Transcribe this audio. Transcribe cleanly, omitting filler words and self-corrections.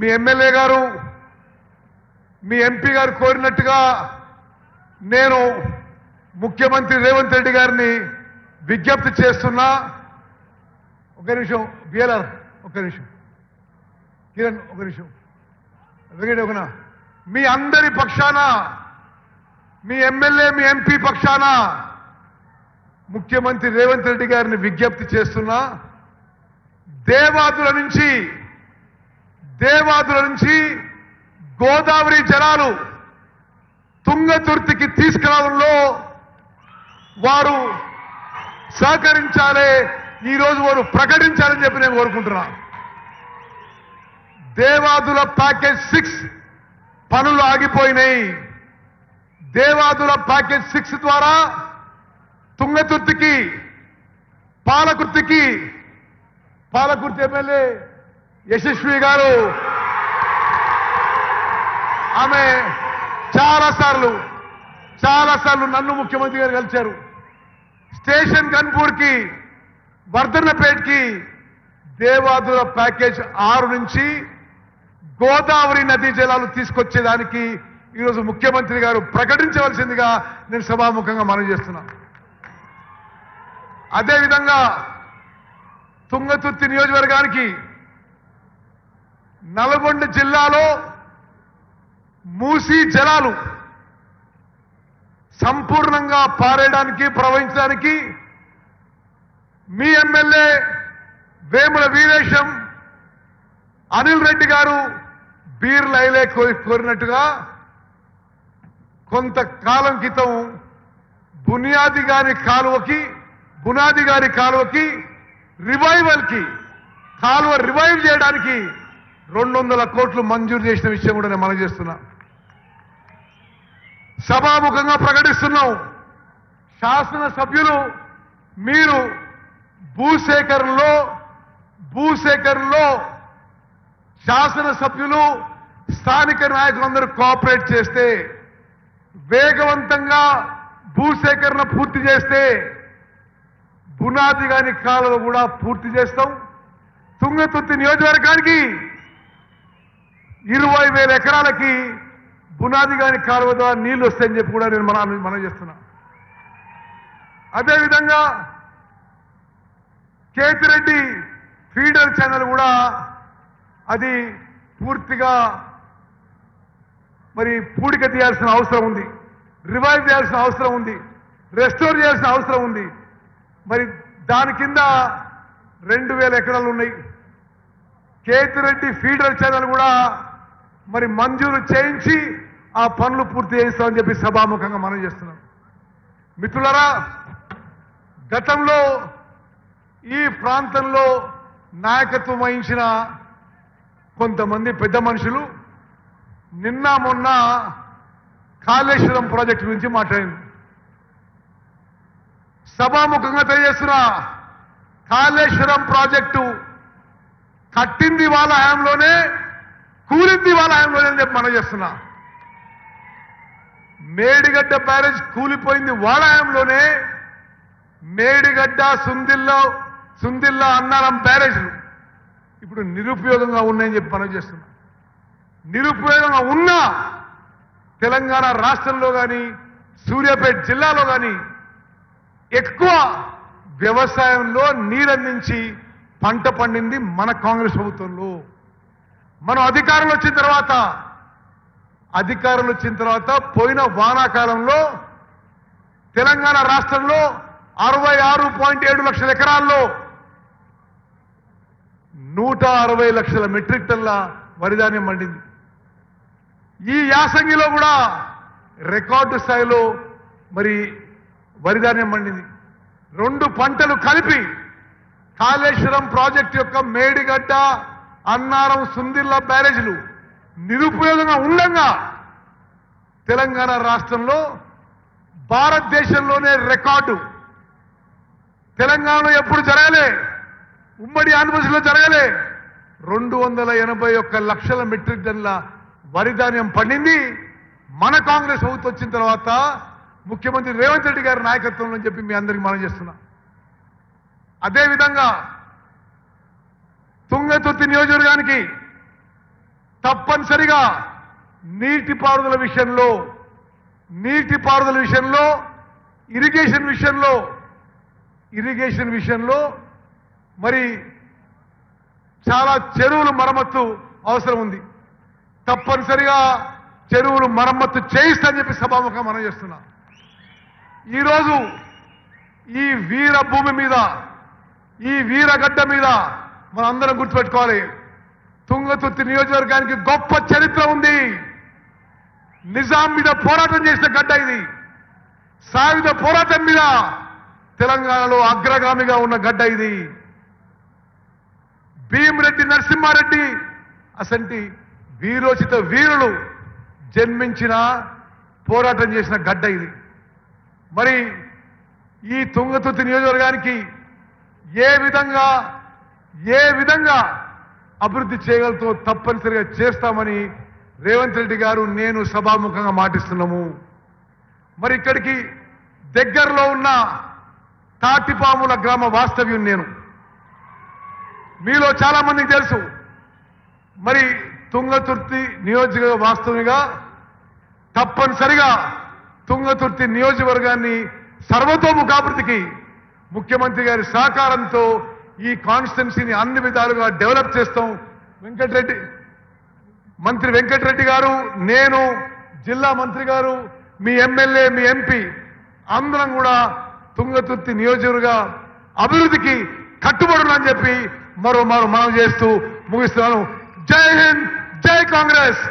మీ MLA గారు మీ MP గారు కోరినట్టుగా నేను ముఖ్యమంత్రి రేవంత్ రెడ్డి గారిని విజ్ఞప్తి చేస్తున్నా. ఒక నిమిషం బిఎల్ఆర్, ఒక నిమిషం కిరణ్, ఒక నిమిషం వెంకట, ఒకనా మీ అందరి పక్షాన, మీ ఎమ్మెల్యే మీ ఎంపీ పక్షాన ముఖ్యమంత్రి రేవంత్ రెడ్డి గారిని విజ్ఞప్తి చేస్తున్నా. దేవాదుల నుంచి గోదావరి జలాలు తుంగతుర్తికి తీసుకురావడంలో వారు సహకరించాలి, ఈరోజు వారు ప్రకటించాలని చెప్పి నేను కోరుకుంటున్నా. దేవాదుల ప్యాకేజ్ 6 పనులు ఆగిపోయినాయి. దేవాదుల ప్యాకేజ్ 6 ద్వారా తుంగతుర్తికి, పాలకుర్తి ఎమ్మెల్యే యశస్వి గారు ఆమె చాలాసార్లు నన్ను ముఖ్యమంత్రి గారు కలిశారు. స్టేషన్ గన్పూర్కి, వర్ధన్నపేట్కి దేవాదుల ప్యాకేజ్ 6 నుంచి గోదావరి నదీ జలాలు తీసుకొచ్చేదానికి ఈరోజు ముఖ్యమంత్రి గారు ప్రకటించవలసిందిగా నేను సభాముఖంగా మనవి చేస్తున్నా. అదేవిధంగా తుంగతుర్తి నియోజకవర్గానికి నల్గొండ జిల్లాలో మూసీ జలాలు సంపూర్ణంగా పారేయడానికి, ప్రవహించడానికి మీ ఎమ్మెల్యే వేముల వీరేశం, అనిల్ రెడ్డి గారు బీర్లైలే కోరినట్టుగా కొంతకాలం క్రితం బునియాది గారి కాలువకి కాలువ రివైవ్ చేయడానికి 200 కోట్లు మంజూరు చేసిన విషయం కూడా నేను మనవి చేస్తున్నా. సభాముఖంగా ప్రకటిస్తున్నాం. శాసనసభ్యులు మీరు భూసేకరణలో శాసనసభ్యులు, స్థానిక నాయకులందరూ కోఆపరేట్ చేస్తే, వేగవంతంగా భూసేకరణ పూర్తి చేస్తే బునాది గాని కాలువ కూడా పూర్తి చేస్తాం. తుంగతుర్తి నియోజకవర్గానికి 20,000 ఎకరాలకి బునాది గాని కాలువ ద్వారా నీళ్లు వస్తాయని చెప్పి కూడా నేను మనం చేస్తున్నా. అదేవిధంగా కేతిరెడ్డి ఫీడర్ ఛానల్ కూడా అది పూర్తిగా మరి పూడిక తీయాల్సిన అవసరం ఉంది, రివైవ్ చేయాల్సిన అవసరం ఉంది, రెస్టోర్ చేయాల్సిన అవసరం ఉంది. మరి దాని కింద 2,000 ఎకరాలు ఉన్నాయి. కేతిరెడ్డి ఫీడర్ ఛానల్ కూడా మరి మంజూరు చేయించి ఆ పనులు పూర్తి చేయిస్తామని చెప్పి సభాముఖంగా మనం చేస్తున్నాం. మిత్రులారా, గతంలో ఈ ప్రాంతంలో నాయకత్వం వహించిన కొంతమంది పెద్ద మనుషులు నిన్న మొన్న కాళేశ్వరం ప్రాజెక్టు గురించి మాట్లాడింది. సభాముఖంగా తెలియజేస్తున్నా, కాళేశ్వరం ప్రాజెక్టు కట్టింది వాళ్ళ హయాంలోనే, కూలింది వాళ్ళ హయాంలోనే అని చెప్పి మనం చేస్తున్నా. మేడిగడ్డ బ్యారేజ్ కూలిపోయింది వాళ్ళ హయాంలోనే. మేడిగడ్డ, సుందిల్లా, అన్నారం బ్యారేజ్లు ఇప్పుడు నిరుపయోగంగా ఉన్నాయని చెప్పి మనం చేస్తున్నాం. నిరుపయోగంగా ఉన్నా తెలంగాణ రాష్ట్రంలో కానీ, సూర్యాపేట జిల్లాలో కానీ ఎక్కువ వ్యవసాయంలో నీరందించి పంట పండింది మన కాంగ్రెస్ ప్రభుత్వంలో. మనం అధికారంలో వచ్చిన తర్వాత పోయిన వానాకాలంలో తెలంగాణ రాష్ట్రంలో 66.7 లక్షల ఎకరాల్లో 160 లక్షల మెట్రిక్ టన్ల వరిధాన్యం పండింది. ఈ యాసంగిలో కూడా రికార్డు స్థాయిలో మరి వరిధాన్యం పండింది. 2 పంటలు కలిపి కాళేశ్వరం ప్రాజెక్టు యొక్క మేడిగడ్డ, అన్నారం, సుందిల్లా బ్యారేజీలు నిరుపయోగంగా ఉండగా తెలంగాణ రాష్ట్రంలో భారతదేశంలోనే రికార్డు. తెలంగాణలో ఎప్పుడు జరగలే, ఉమ్మడి ఆంధ్రప్రదేశ్లో జరగలే. 281 లక్షల మెట్రిక్ టన్ల వరిధాన్యం పండింది మన కాంగ్రెస్ ప్రభుత్వం వచ్చిన తర్వాత ముఖ్యమంత్రి రేవంత్ రెడ్డి గారి నాయకత్వంలో అని చెప్పి మీ అందరికీ మనం చేస్తున్నాం. అదేవిధంగా తుంగతుర్తి నియోజకవర్గానికి తప్పనిసరిగా నీటిపారుదల విషయంలో ఇరిగేషన్ విషయంలో మరి చాలా చెరువులు మరమ్మత్తు అవసరం ఉంది. తప్పనిసరిగా చెరువులు మరమ్మత్తు చేయిస్తని చెప్పి సభాముఖంగా మనం చేస్తున్నాం. ఈరోజు ఈ వీర భూమి మీద, ఈ వీరగడ్డ మీద మనం అందరం గుర్తుపెట్టుకోవాలి, తుంగతుర్తి నియోజకవర్గానికి గొప్ప చరిత్ర ఉంది. నిజాం మీద పోరాటం చేసిన గడ్డ ఇది. సాయుధ పోరాటం మీద తెలంగాణలో అగ్రగామిగా ఉన్న గడ్డ ఇది. భీమిరెడ్డి నరసింహారెడ్డి అసంటి వీరోచిత వీరులు జన్మించిన పోరాటం చేసిన గడ్డ ఇది. మరి ఈ తుంగతుర్తి నియోజకవర్గానికి ఏ విధంగా అభివృద్ధి చేయగలతో తప్పనిసరిగా చేస్తామని రేవంత్ రెడ్డి గారు నేను సభాముఖంగా మాటిస్తున్నాము. మరి ఇక్కడికి దగ్గరలో ఉన్న తాటిపాముల గ్రామ వాస్తవ్యం నేను. మీలో చాలా మందికి తెలుసు. మరి తుంగతుర్తి నియోజకవర్గ వాస్తవిగా తప్పనిసరిగా తుంగతుర్తి నియోజకవర్గాన్ని సర్వతోముఖాభివృద్ధికి ముఖ్యమంత్రి గారి సహకారంతో ఈ కాన్స్టిట్యున్సీని అన్ని విధాలుగా డెవలప్ చేస్తాం. మంత్రి వెంకటరెడ్డి గారు, నేను, జిల్లా మంత్రి గారు, మీ ఎమ్మెల్యే, మీ ఎంపీ అందరం కూడా తుంగతుర్తి నియోజకవర్గ అభివృద్ధికి కట్టుబడునని చెప్పి మరో మనం చేస్తూ ముగిస్తున్నాను. జై హింద్, జై కాంగ్రెస్.